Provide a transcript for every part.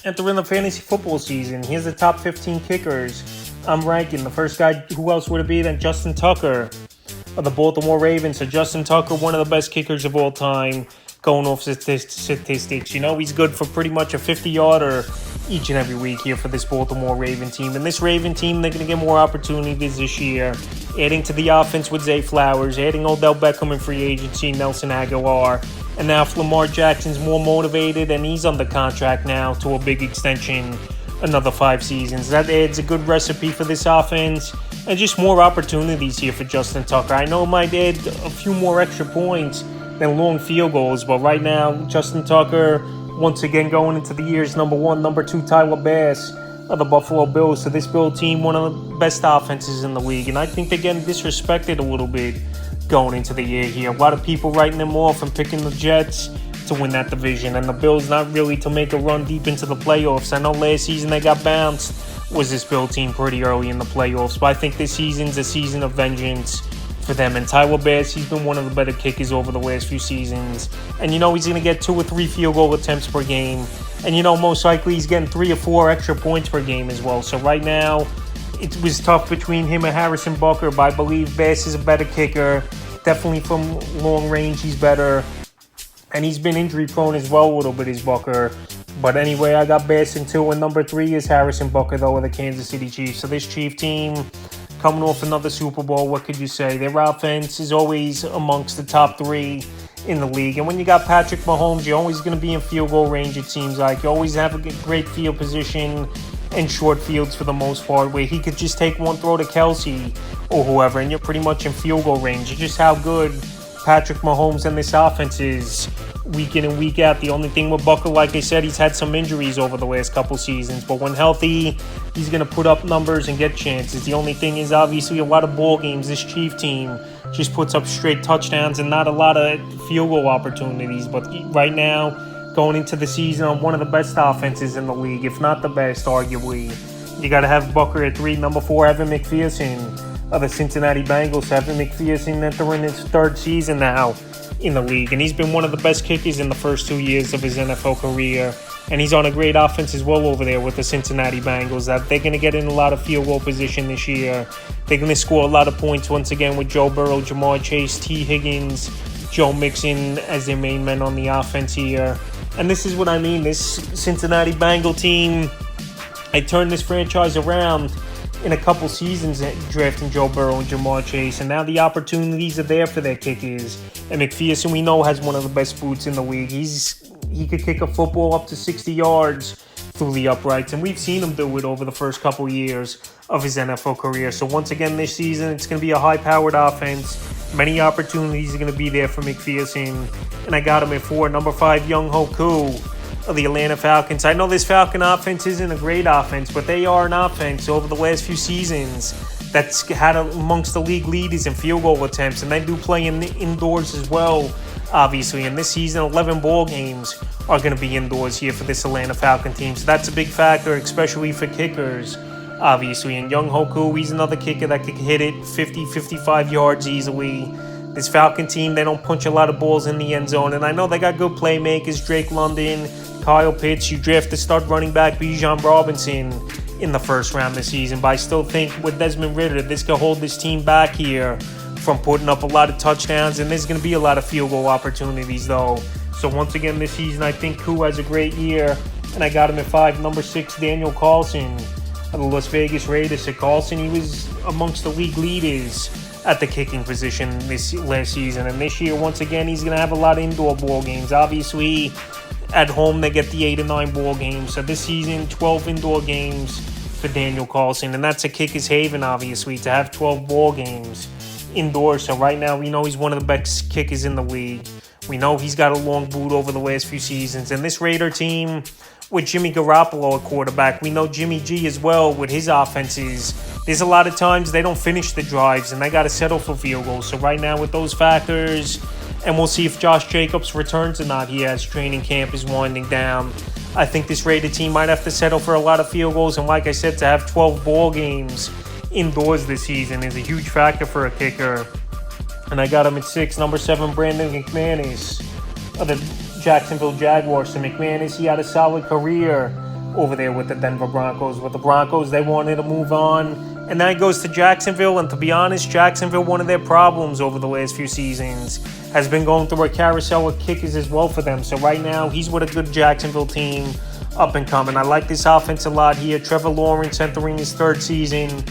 Entering the fantasy football season, here's the top 15 kickers I'm ranking. The first guy, who else would it be than Justin Tucker of the Baltimore Ravens? So Justin Tucker, one of the best kickers of all time, going off statistics. You know, he's good for pretty much a 50-yarder each and every week here for this Baltimore Raven team. And this Raven team, they're going to get more opportunities this year, adding to the offense with Zay Flowers, adding Odell Beckham in free agency, Nelson Aguilar. And now if Lamar Jackson's more motivated and he's under contract now to a big extension, another 5 seasons. That adds a good recipe for this offense and just more opportunities here for Justin Tucker. I know it might add a few more extra points than long field goals, but right now, Justin Tucker, once again going into the year's number 1, number 2, Taiwan Bass of the Buffalo Bills. So this Bill team, one of the best offenses in the league, and I think they're getting disrespected a little bit going into the year here. A lot of people writing them off and picking the Jets to win that division, and the Bills not really to make a run deep into the playoffs. I know last season they got bounced, was this Bill team pretty early in the playoffs, but I think this season's a season of vengeance for them. And Taiwan Bass, he's been one of the better kickers over the last few seasons, and you know he's going to get 2 or 3 field goal attempts per game, and you know most likely he's getting 3 or 4 extra points per game as well. So right now it was tough between him and Harrison Butker, but I believe Bass is a better kicker. Definitely from long range he's better, and he's been injury prone as well a little bit, is Butker. But anyway, I got Bass in 2, and number 3 is Harrison Butker, though, of the Kansas City Chiefs. So this Chief team, coming off another Super Bowl, what could you say? Their offense is always amongst the top 3 in the league. And when you got Patrick Mahomes, you're always going to be in field goal range, it seems like. You always have a great field position and short fields for the most part, where he could just take one throw to Kelsey or whoever, and you're pretty much in field goal range. It's just how good Patrick Mahomes and this offense is week in and week out. The only thing with Butker, like I said, he's had some injuries over the last couple seasons, but when healthy, he's going to put up numbers and get chances. The only thing is, obviously, a lot of ball games, this Chief team just puts up straight touchdowns and not a lot of field goal opportunities. But right now, going into the season on one of the best offenses in the league, if not the best, arguably, you got to have Butker at 3. Number 4, Evan McPherson of the Cincinnati Bengals. Evan McPherson entering his 3rd season now in the league, and he's been one of the best kickers in the first 2 years of his NFL career, and he's on a great offense as well over there with the Cincinnati Bengals. That they're going to get in a lot of field goal position this year. They're going to score a lot of points once again with Joe Burrow, Jamar Chase, T. Higgins, Joe Mixon as their main men on the offense here. And this is what I mean, this Cincinnati Bengal team, I turned this franchise around in a couple seasons drafting Joe Burrow and Jamar Chase, and now the opportunities are there for their kickers. And McPherson, we know, has one of the best boots in the league. He could kick a football up to 60 yards through the uprights, and we've seen him do it over the first couple years of his NFL career. So once again this season, it's going to be a high-powered offense. Many opportunities are going to be there for McPherson, and I got him at 4. Number 5, Young-Ho Koo of the Atlanta Falcons. I know this Falcon offense isn't a great offense, but they are an offense over the last few seasons that's had amongst the league leaders in field goal attempts, and they do play indoors as well, obviously. And this season, 11 ball games are going to be indoors here for this Atlanta Falcon team, so that's a big factor, especially for kickers, obviously. And Young-Ho Koo, he's another kicker that could hit it 50, 55 yards easily. This Falcon team, they don't punch a lot of balls in the end zone, and I know they got good playmakers, Drake London, Kyle Pitts. You draft the stud running back Bijan Robinson in the first round this season, but I still think with Desmond Ridder, this could hold this team back here from putting up a lot of touchdowns, and there's going to be a lot of field goal opportunities though. So once again this season, I think Koo has a great year, and I got him at 5. Number 6, Daniel Carlson of the Las Vegas Raiders. So Carlson, he was amongst the league leaders at the kicking position this last season, and this year once again he's going to have a lot of indoor ball games. Obviously at home they get the 8 and 9 ball games, so this season 12 indoor games for Daniel Carlson, and that's a kicker's haven, obviously, to have 12 ball games indoors. So right now we know he's one of the best kickers in the league. We know he's got a long boot over the last few seasons, and this Raider team with Jimmy Garoppolo at quarterback, we know Jimmy G as well with his offenses. There's a lot of times they don't finish the drives and they got to settle for field goals. So right now with those factors, and we'll see if Josh Jacobs returns or not here as training camp is winding down, I think this Raider team might have to settle for a lot of field goals. And like I said, to have 12 ball games indoors this season is a huge factor for a kicker. And I got him at 6. Number 7, Brandon McManus of the Jacksonville Jaguars. So McManus, he had a solid career over there with the Denver Broncos. With the Broncos, they wanted to move on. And now he goes to Jacksonville. And to be honest, Jacksonville, one of their problems over the last few seasons, has been going through a carousel of kickers as well for them. So right now, he's with a good Jacksonville team up and coming. I like this offense a lot here. Trevor Lawrence entering his third season.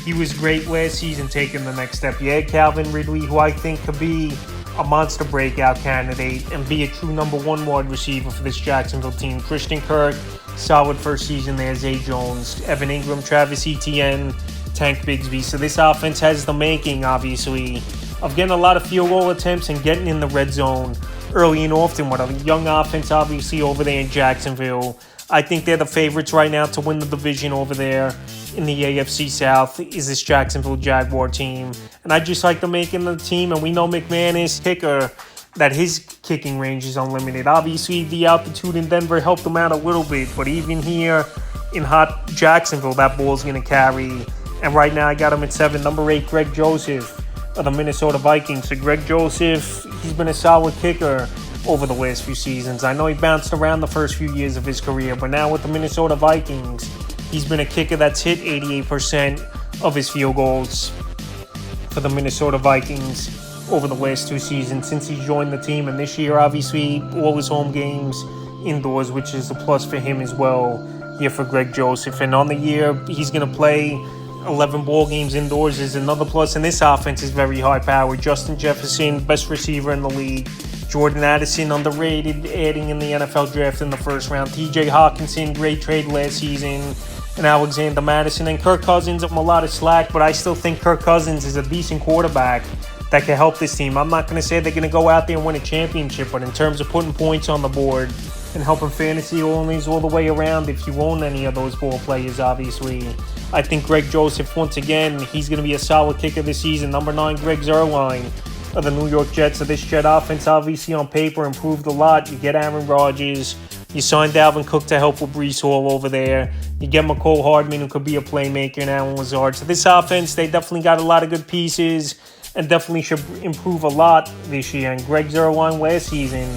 He was great last season, taking the next step. You had Calvin Ridley, who I think could be a monster breakout candidate and be a true number one wide receiver for this Jacksonville team. Christian Kirk, solid first season there. Zay Jones, Evan Ingram, Travis Etienne, Tank Bigsby. So this offense has the making, obviously, of getting a lot of field goal attempts and getting in the red zone early and often with a young offense, obviously, over there in Jacksonville. I think they're the favorites right now to win the division over there in the AFC South is this Jacksonville Jaguar team. And I just like them making the team. And we know McManus, kicker, that his kicking range is unlimited. Obviously, the altitude in Denver helped him out a little bit. But even here in hot Jacksonville, that ball's going to carry. And right now, I got him at 7. Number 8, Greg Joseph of the Minnesota Vikings. So Greg Joseph, he's been a solid kicker over the last few seasons. I know he bounced around the first few years of his career, but now with the Minnesota Vikings, he's been a kicker that's hit 88% of his field goals for the Minnesota Vikings over the last 2 seasons since he joined the team. And this year, obviously, all his home games indoors, which is a plus for him as well here for Greg Joseph. And on the year, he's going to play 11 ball games indoors is another plus. And this offense is very high-powered. Justin Jefferson, best receiver in the league. Jordan Addison, underrated, adding in the NFL draft in the first round. TJ Hawkinson, great trade last season. And Alexander Madison. And Kirk Cousins, a lot of slack, but I still think Kirk Cousins is a decent quarterback that can help this team. I'm not going to say they're going to go out there and win a championship, but in terms of putting points on the board and helping fantasy owners all the way around, if you own any of those ball players, obviously, I think Greg Joseph, once again, he's going to be a solid kicker this season. Number 9, Greg Zuerlein of the New York Jets. So this Jet offense, obviously, on paper, improved a lot. You get Aaron Rodgers. You sign Dalvin Cook to help with Breece Hall over there. You get McCole Hardman, who could be a playmaker, and Allen Lazard. So this offense, they definitely got a lot of good pieces and definitely should improve a lot this year. And Greg Zuerlein last season,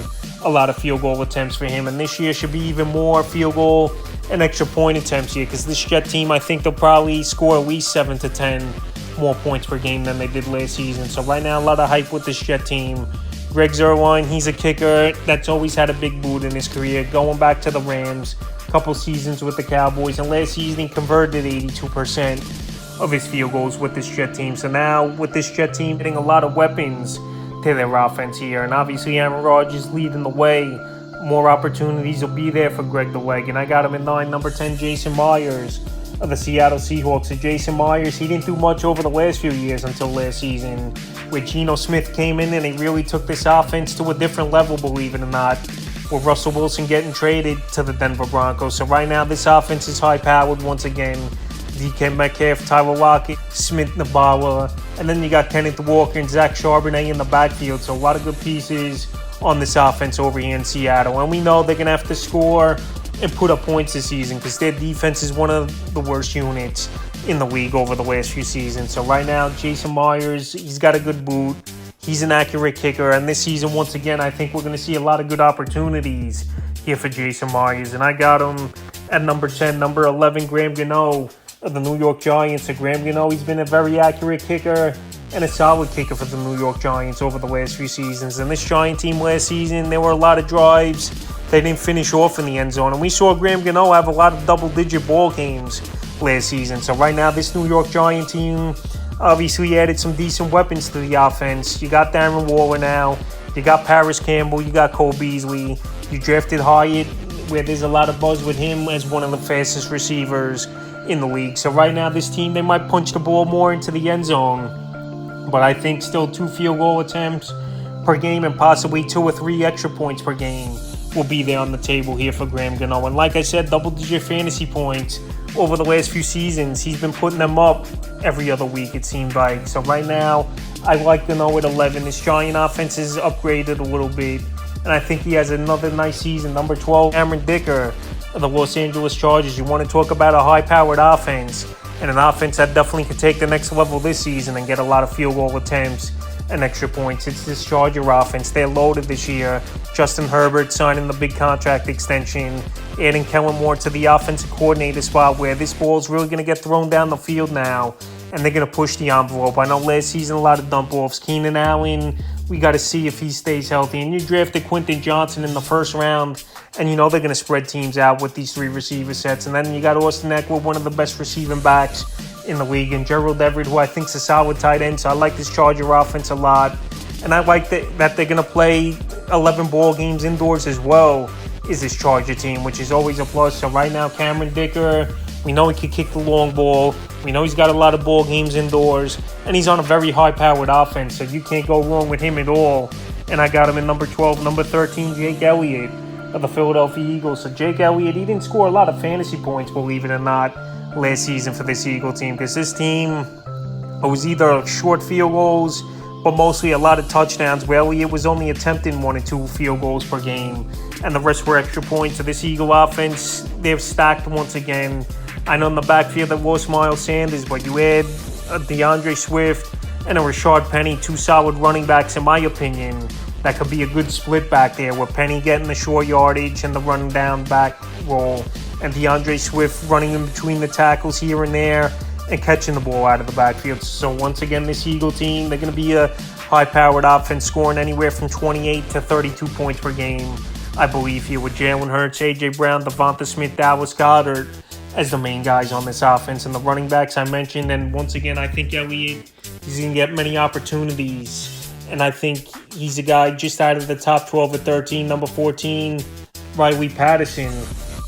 a lot of field goal attempts for him. And this year should be even more field goal and extra point attempts here, because this Jet team, I think they'll probably score at least 7 to 10 more points per game than they did last season. So right now, a lot of hype with this Jet team. Greg Zuerlein, he's a kicker that's always had a big boot in his career, going back to the Rams, a couple seasons with the Cowboys, and last season he converted 82% of his field goals with this Jet team. So now with this Jet team getting a lot of weapons to their offense here, and obviously Aaron Rodgers leading the way, more opportunities will be there for Greg the Leg. And I got him at 9, number 10, Jason Myers of the Seattle Seahawks. So Jason Myers, he didn't do much over the last few years until last season, where Geno Smith came in and he really took this offense to a different level, believe it or not, with Russell Wilson getting traded to the Denver Broncos. So right now, this offense is high-powered once again. DK Metcalf, Tyler Lockett, Smith Nabala, and then you got Kenneth Walker and Zach Charbonnet in the backfield. So a lot of good pieces on this offense over here in Seattle. And we know they're going to have to score and put up points this season because their defense is one of the worst units in the league over the last few seasons. So right now, Jason Myers, he's got a good boot. He's an accurate kicker. And this season, once again, I think we're going to see a lot of good opportunities here for Jason Myers. And I got him at number 10. Number 11, Graham Gano of the New York Giants. So Graham Gano, he's been a very accurate kicker and a solid kicker for the New York Giants over the last few seasons. And this Giant team last season, there were a lot of drives they didn't finish off in the end zone. And we saw Graham Gano have a lot of double-digit ball games last season. So right now, this New York Giant team obviously added some decent weapons to the offense. You got Darren Waller now. You got Paris Campbell. You got Cole Beasley. You drafted Hyatt, where there's a lot of buzz with him as one of the fastest receivers in the league. So right now, this team, they might punch the ball more into the end zone. But I think still 2 field goal attempts per game and possibly 2 or 3 extra points per game will be there on the table here for Graham Gano. And like I said, double-digit fantasy points over the last few seasons. He's been putting them up every other week, it seemed like. So right now, I like Gano at 11. This Giant offense is upgraded a little bit, and I think he has another nice season. Number 12, Cameron Dicker of the Los Angeles Chargers. You want to talk about a high-powered offense, and an offense that definitely could take the next level this season and get a lot of field goal attempts and extra points. It's this Charger offense. They're loaded this year. Justin Herbert signing the big contract extension, adding Kellen Moore to the offensive coordinator spot where this ball's really going to get thrown down the field now, and they're going to push the envelope. I know last season a lot of dump-offs. Keenan Allen, we got to see if he stays healthy. And you drafted Quentin Johnson in the first round, and you know they're going to spread teams out with these three receiver sets. And then you got Austin Eckler, one of the best receiving backs in the league, and Gerald Everett, who I think is a solid tight end. So I like this Charger offense a lot. And I like that they're going to play 11 ball games indoors as well, is this Charger team, which is always a plus. So right now, Cameron Dicker, we know he can kick the long ball. We know he's got a lot of ball games indoors, and he's on a very high-powered offense, so you can't go wrong with him at all. And I got him in number 12. Number 13, Jake Elliott of the Philadelphia Eagles. So Jake Elliott, he didn't score a lot of fantasy points, believe it or not, last season for this Eagle team, because this team was either short field goals, but mostly a lot of touchdowns, where Elliott was only attempting 1 or 2 field goals per game, and the rest were extra points. So this Eagle offense, they've stacked once again. I know in the backfield that lost Miles Sanders, but you add DeAndre Swift and a Rashard Penny, 2 solid running backs, in my opinion. That could be a good split back there, with Penny getting the short yardage and the running down back role, and DeAndre Swift running in between the tackles here and there and catching the ball out of the backfield. So once again, this Eagle team, they're going to be a high-powered offense, scoring anywhere from 28 to 32 points per game, I believe, here with Jalen Hurts, A.J. Brown, Devonta Smith, Dallas Goedert as the main guys on this offense, and the running backs I mentioned. And once again, I think Elliott is going to get many opportunities, and I think he's a guy just out of the top 12 at 13. Number 14, Riley Patterson,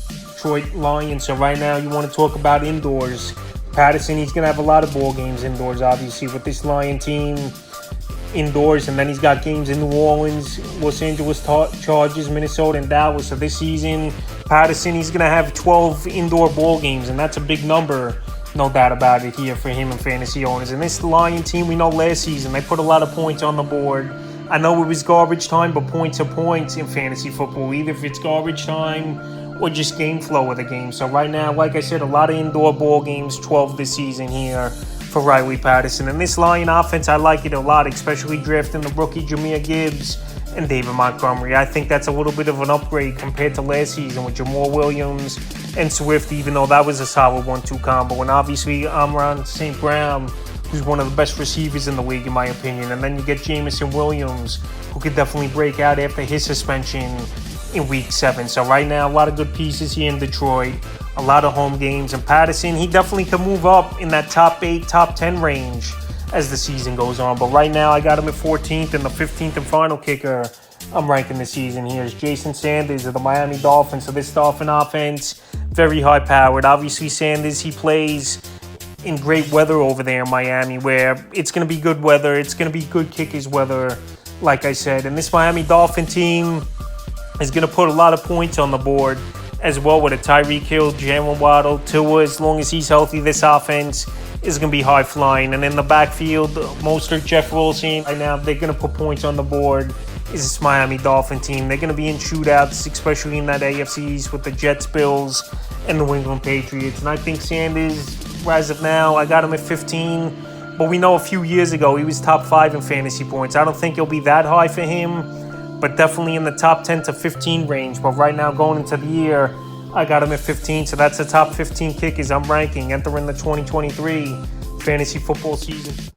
Detroit Lions. So right now you want to talk about indoors. Patterson, he's going to have a lot of ball games indoors, obviously, with this Lion team indoors, and then he's got games in New Orleans, Los Angeles Chargers, Minnesota, and Dallas. So this season, Patterson, he's going to have 12 indoor ball games, and that's a big number, no doubt about it, here for him and fantasy owners. And this Lion team, we know last season, they put a lot of points on the board. I know it was garbage time, but points are points in fantasy football, either if it's garbage time or just game flow of the game. So right now, like I said, a lot of indoor ball games, 12 this season here for Riley Patterson. And this Lion offense, I like it a lot, especially drafting the rookie Jahmyr Gibbs and David Montgomery. I think that's a little bit of an upgrade compared to last season with Jamal Williams and Swift, even though that was a solid 1-2 combo. And obviously, Amon St. Brown, who's one of the best receivers in the league, in my opinion. And then you get Jameson Williams, who could definitely break out after his suspension in Week 7. So right now, a lot of good pieces here in Detroit, a lot of home games. And Patterson, he definitely can move up in that top 8, top 10 range as the season goes on. But right now, I got him at 14th, and the 15th and final kicker I'm ranking this season here is Jason Sanders of the Miami Dolphins. So this Dolphin offense, very high-powered. Obviously, Sanders, he plays in great weather over there in Miami, where it's going to be good weather. It's going to be good kickers weather, like I said. And this Miami Dolphin team is going to put a lot of points on the board as well, with a Tyreek Hill, Jalen Waddle, Tua. As long as he's healthy, this offense is going to be high-flying. And in the backfield, Mostert, Jeff Wilson, right now they're going to put points on the board. Is this Miami Dolphin team? They're going to be in shootouts, especially in that AFC East with the Jets, Bills, and New England Patriots. And I think Sanders, as of now, I got him at 15. But we know a few years ago he was top 5 in fantasy points. I don't think he'll be that high for him, but definitely in the top 10 to 15 range. But right now, going into the year, I got him at 15. So that's the top 15 kickers I'm ranking entering the 2023 fantasy football season.